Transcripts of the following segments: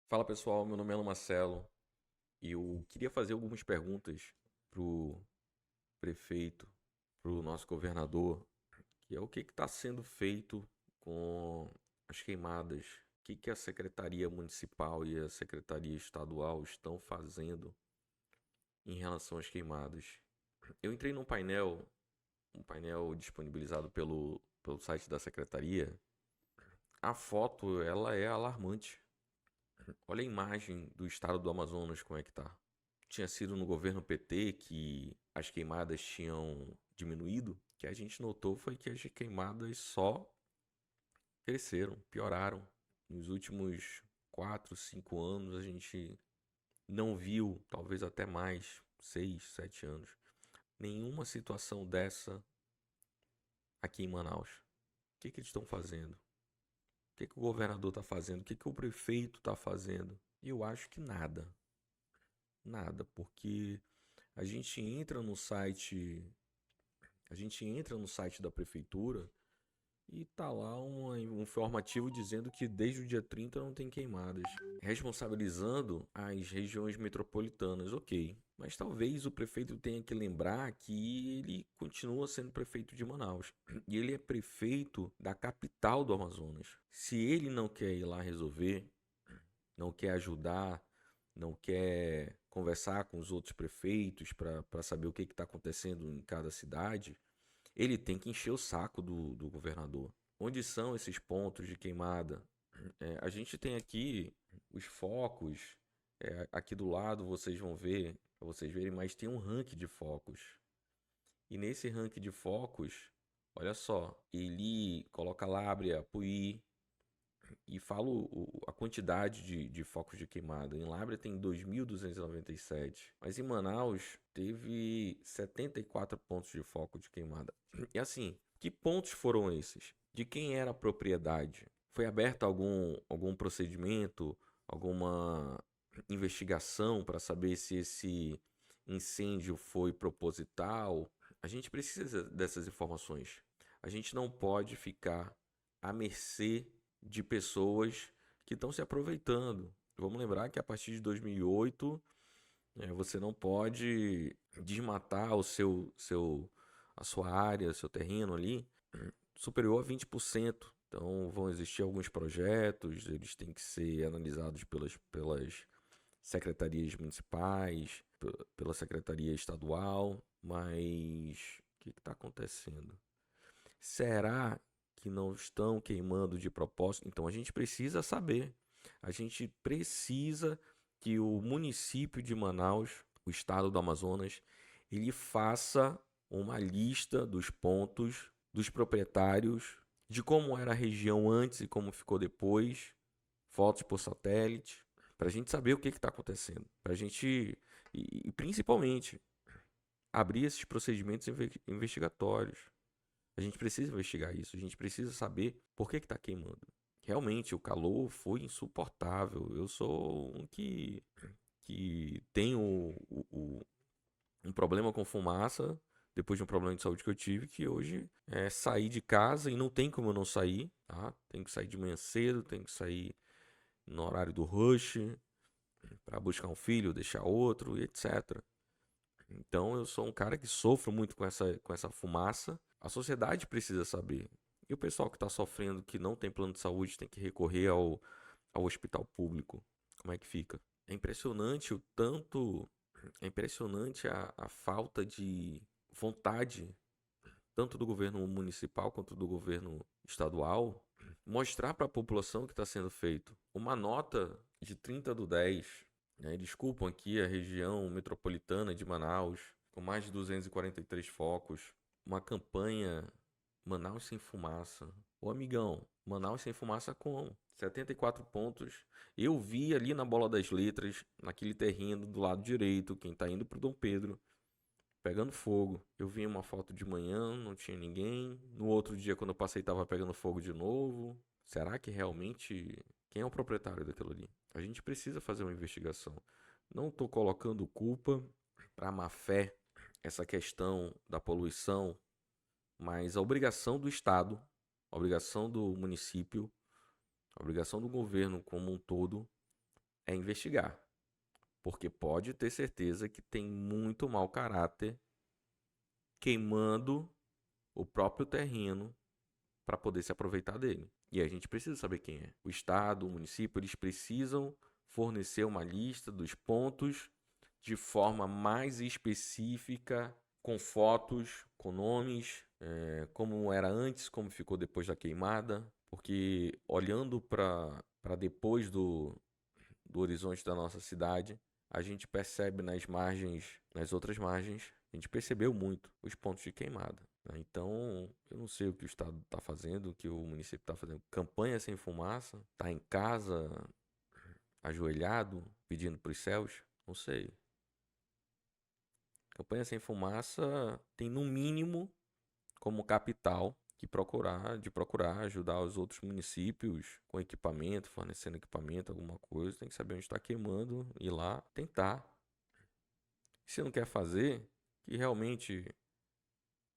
Fala pessoal, meu nome é Alan Marcelo e eu queria fazer algumas perguntas pro prefeito, pro nosso governador, que é o que está sendo feito com as queimadas, o que a Secretaria Municipal e a Secretaria Estadual estão fazendo em relação às queimadas. Eu entrei num painel, um painel disponibilizado pelo site da Secretaria. A foto, ela é alarmante. Olha a imagem do estado do Amazonas, como é que tá. Tinha sido no governo PT que as queimadas tinham diminuído. O que a gente notou foi que as queimadas só cresceram, pioraram. Nos últimos 4, 5 anos a gente não viu, talvez até mais, 6, 7 anos, nenhuma situação dessa aqui em Manaus. O que eles estão fazendo? O que o governador está fazendo? O prefeito está fazendo? E eu acho que nada. Nada, porque a gente entra no site, a gente entra no site da prefeitura e tá lá um informativo dizendo que desde o dia 30 não tem queimadas, responsabilizando as regiões metropolitanas, ok. Mas talvez o prefeito tenha que lembrar que ele continua sendo prefeito de Manaus. E ele é prefeito da capital do Amazonas. Se ele não quer ir lá resolver, não quer ajudar, não quer conversar com os outros prefeitos para saber o que está acontecendo em cada cidade, ele tem que encher o saco do governador. Onde são esses pontos de queimada? A gente tem aqui os focos, aqui do lado vocês vão ver, para vocês verem, mas tem um ranking de focos. E nesse ranking de focos, olha só, ele coloca Lábrea, Apuí, e falo a quantidade de focos de queimada. Em Lábrea tem 2.297, mas em Manaus teve 74 pontos de foco de queimada. E assim, que pontos foram esses? De quem era a propriedade? Foi aberto algum procedimento, alguma investigação para saber se esse incêndio foi proposital? A gente precisa dessas informações. A gente não pode ficar à mercê de pessoas que estão se aproveitando. Vamos lembrar que a partir de 2008, você não pode desmatar a sua área, seu terreno ali, superior a 20%. Então vão existir alguns projetos, eles têm que ser analisados pelas secretarias municipais, pela secretaria estadual, mas o que está acontecendo? Será que não estão queimando de propósito? Então a gente precisa saber. A gente precisa que o município de Manaus, o estado do Amazonas, ele faça uma lista dos pontos, dos proprietários, de como era a região antes e como ficou depois, fotos por satélite, para a gente saber o que está acontecendo. Para a gente, e principalmente, abrir esses procedimentos investigatórios. A gente precisa investigar isso, a gente precisa saber por que está queimando. Realmente, o calor foi insuportável. Eu sou um que tem um problema com fumaça, depois de um problema de saúde que eu tive, que hoje é sair de casa e não tem como eu não sair, tá? Tem que sair de manhã cedo, tem que sair no horário do rush, para buscar um filho, deixar outro, etc. Então eu sou um cara que sofro muito com essa fumaça. A sociedade precisa saber. E o pessoal que está sofrendo, que não tem plano de saúde, tem que recorrer ao hospital público. Como é que fica? É impressionante o tanto. É impressionante a falta de vontade, tanto do governo municipal quanto do governo estadual, mostrar para a população o que está sendo feito. Uma nota de 30/10, né? Desculpam aqui a região metropolitana de Manaus, com mais de 243 focos. Uma campanha Manaus sem fumaça. Ô amigão, Manaus sem fumaça como? 74 pontos. Eu vi ali na Bola das Letras, naquele terreno do lado direito, quem tá indo pro Dom Pedro, pegando fogo. Eu vi uma foto de manhã, não tinha ninguém. No outro dia, quando eu passei, tava pegando fogo de novo. Será que realmente. Quem é o proprietário daquilo ali? A gente precisa fazer uma investigação. Não estou colocando culpa para má fé essa questão da poluição, mas a obrigação do Estado, a obrigação do município, a obrigação do governo como um todo é investigar. Porque pode ter certeza que tem muito mau caráter queimando o próprio terreno para poder se aproveitar dele. E a gente precisa saber quem é. O Estado, o município, eles precisam fornecer uma lista dos pontos de forma mais específica, com fotos, com nomes, como era antes, como ficou depois da queimada. Porque olhando para depois do horizonte da nossa cidade, a gente percebe nas margens, nas outras margens, a gente percebeu muito os pontos de queimada. Né? Então, eu não sei o que o Estado está fazendo, o que o município está fazendo. Campanha sem fumaça, está em casa, ajoelhado, pedindo para os céus, não sei. Campanha sem fumaça tem, no mínimo, como capital de procurar ajudar os outros municípios com equipamento, fornecendo equipamento, alguma coisa. Tem que saber onde está queimando, ir lá, tentar. Se não quer fazer, que realmente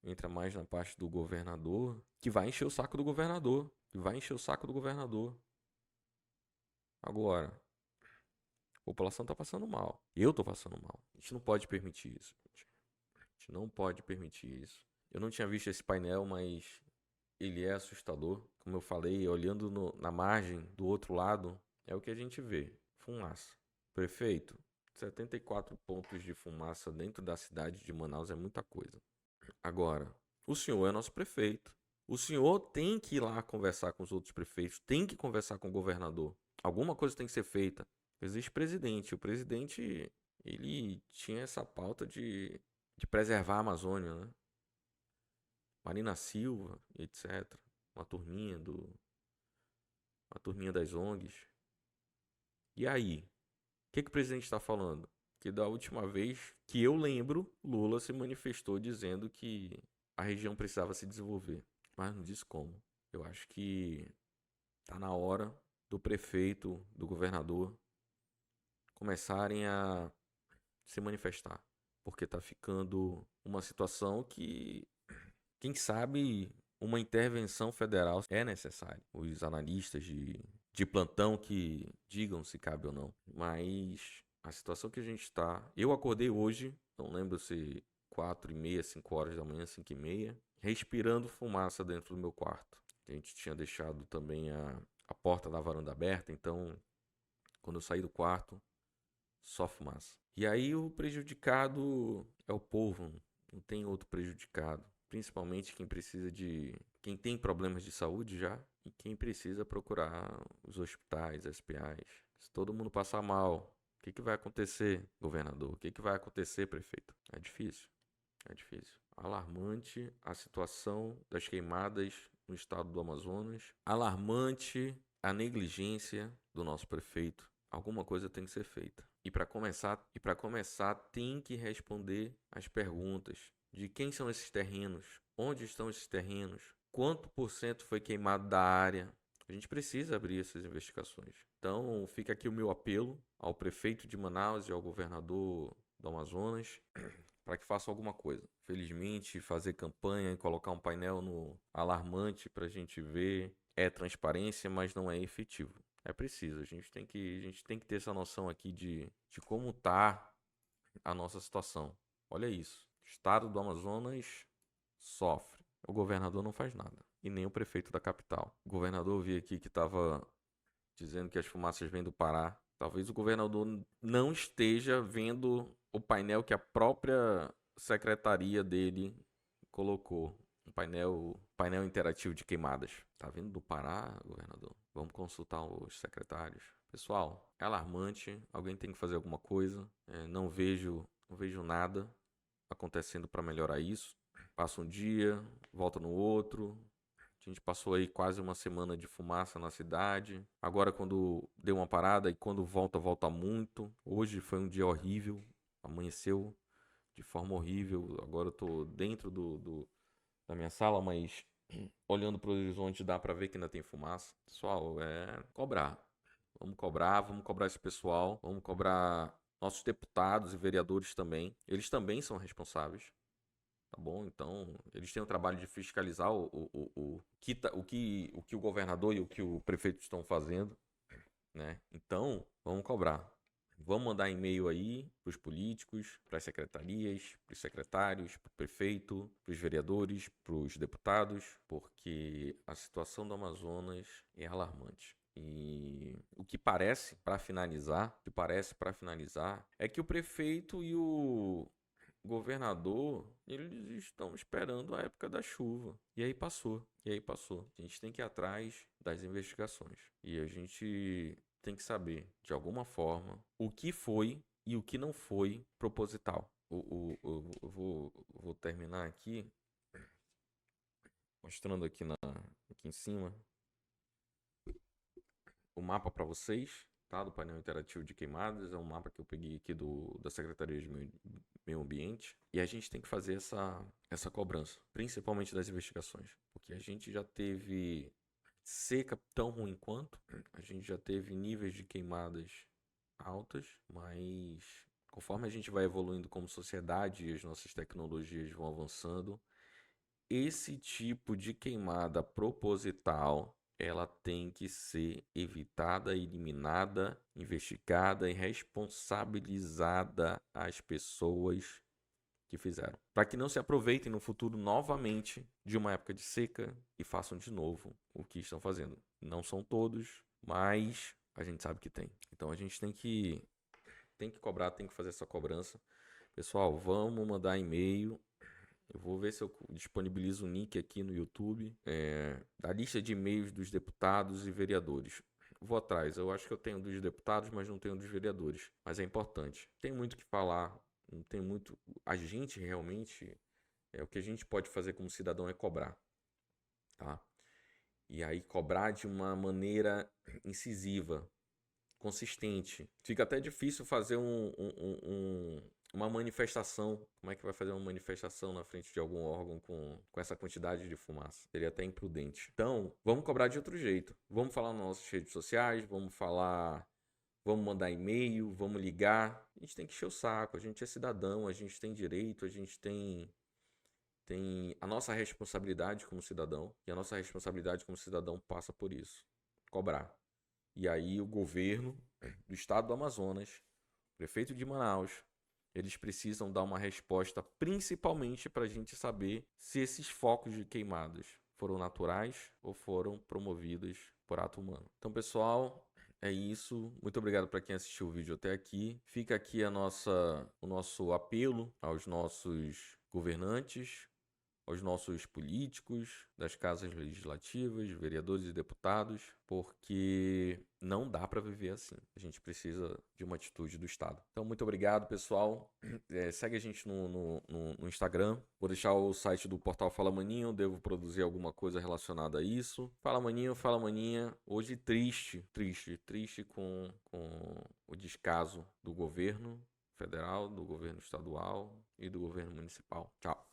entra mais na parte do governador, que vai encher o saco do governador, Agora, a população está passando mal. Eu estou passando mal. A gente não pode permitir isso, gente. A gente não pode permitir isso. Eu não tinha visto esse painel, mas ele é assustador. Como eu falei, olhando na margem do outro lado, é o que a gente vê. Fumaça. Prefeito, 74 pontos de fumaça dentro da cidade de Manaus é muita coisa. Agora, o senhor é nosso prefeito. O senhor tem que ir lá conversar com os outros prefeitos, tem que conversar com o governador. Alguma coisa tem que ser feita. Existe presidente. O presidente, ele tinha essa pauta de preservar a Amazônia, né? Marina Silva, etc. Uma turminha das ONGs. E aí? O que o presidente está falando? Que da última vez que eu lembro, Lula se manifestou dizendo que a região precisava se desenvolver. Mas não disse como. Eu acho que está na hora do prefeito, do governador, começarem a se manifestar. Porque está ficando uma situação que, quem sabe, uma intervenção federal é necessária. Os analistas de plantão que digam se cabe ou não. Mas a situação que a gente está... Eu acordei hoje, não lembro se 4h30, 5 horas da manhã, 5h30, respirando fumaça dentro do meu quarto. A gente tinha deixado também a porta da varanda aberta, então quando eu saí do quarto, só fumaça. E aí o prejudicado é o povo, não tem outro prejudicado. Principalmente quem tem problemas de saúde já e quem precisa procurar os hospitais, SPAs. Se todo mundo passar mal, o que vai acontecer, governador? O que vai acontecer, prefeito? É difícil. Alarmante a situação das queimadas no estado do Amazonas. Alarmante a negligência do nosso prefeito. Alguma coisa tem que ser feita. E para começar, tem que responder as perguntas de quem são esses terrenos, onde estão esses terrenos, quanto por cento foi queimado da área. A gente precisa abrir essas investigações. Então, fica aqui o meu apelo ao prefeito de Manaus e ao governador do Amazonas para que façam alguma coisa. Felizmente, fazer campanha e colocar um painel no alarmante para a gente ver é transparência, mas não é efetivo. É preciso, a gente tem que ter essa noção aqui de como está a nossa situação. Olha isso, o estado do Amazonas sofre, o governador não faz nada, e nem o prefeito da capital. O governador, eu vi aqui que estava dizendo que as fumaças vêm do Pará. Talvez o governador não esteja vendo o painel que a própria secretaria dele colocou. Um painel interativo de queimadas. Tá vindo do Pará, governador? Vamos consultar os secretários. Pessoal, é alarmante. Alguém tem que fazer alguma coisa. Não vejo nada acontecendo para melhorar isso. Passa um dia, volta no outro. A gente passou aí quase uma semana de fumaça na cidade. Agora, quando deu uma parada e quando volta muito. Hoje foi um dia horrível. Amanheceu de forma horrível. Agora eu tô dentro da minha sala, mas olhando para o horizonte dá para ver que ainda tem fumaça. Pessoal, é cobrar. Vamos cobrar esse pessoal. Vamos cobrar nossos deputados e vereadores também. Eles também são responsáveis. Tá bom? Então, eles têm o trabalho de fiscalizar o que o governador e o que o prefeito estão fazendo. né? Então, vamos cobrar. Vamos mandar e-mail aí para os políticos, para as secretarias, para os secretários, para o prefeito, para os vereadores, para os deputados, porque a situação do Amazonas é alarmante. E o que parece, para finalizar, é que o prefeito e o governador, eles estão esperando a época da chuva. E aí passou. A gente tem que ir atrás das investigações. E a gente tem que saber, de alguma forma, o que foi e o que não foi proposital. Eu vou terminar aqui, mostrando aqui em cima, o mapa para vocês, tá? Do painel interativo de queimadas. É um mapa que eu peguei aqui da Secretaria de Meio Ambiente. E a gente tem que fazer essa cobrança, principalmente das investigações. Porque a gente já teve seca tão ruim quanto, a gente já teve níveis de queimadas altas, mas conforme a gente vai evoluindo como sociedade e as nossas tecnologias vão avançando, esse tipo de queimada proposital, ela tem que ser evitada, eliminada, investigada e responsabilizada as pessoas que fizeram, para que não se aproveitem no futuro novamente de uma época de seca e façam de novo o que estão fazendo. Não são todos, mas a gente sabe que tem. Então a gente tem que cobrar, tem que fazer essa cobrança. Pessoal, vamos mandar e-mail. Eu vou ver se eu disponibilizo o link aqui no YouTube da lista de e-mails dos deputados e vereadores. Vou atrás. Eu acho que eu tenho dos deputados, mas não tenho dos vereadores. Mas é importante. Tem muito o que falar. Não tem muito. A gente realmente. O que a gente pode fazer como cidadão é cobrar. Tá? E aí cobrar de uma maneira incisiva, consistente. Fica até difícil fazer uma manifestação. Como é que vai fazer uma manifestação na frente de algum órgão com essa quantidade de fumaça? Seria até imprudente. Então, vamos cobrar de outro jeito. Vamos falar nas nossas redes sociais, vamos mandar e-mail, vamos ligar. A gente tem que encher o saco, a gente é cidadão, a gente tem direito, a gente tem a nossa responsabilidade como cidadão. E a nossa responsabilidade como cidadão passa por isso. Cobrar. E aí o governo do estado do Amazonas, o prefeito de Manaus, eles precisam dar uma resposta principalmente para a gente saber se esses focos de queimadas foram naturais ou foram promovidos por ato humano. Então, pessoal, é isso. Muito obrigado para quem assistiu o vídeo até aqui. Fica aqui o nosso apelo aos nossos governantes, aos nossos políticos das casas legislativas, vereadores e deputados, porque não dá para viver assim. A gente precisa de uma atitude do Estado. Então, muito obrigado, pessoal. Segue a gente no Instagram. Vou deixar o site do portal Fala Maninho. Devo produzir alguma coisa relacionada a isso. Fala Maninho, Fala Maninha. Hoje triste com o descaso do governo federal, do governo estadual e do governo municipal. Tchau.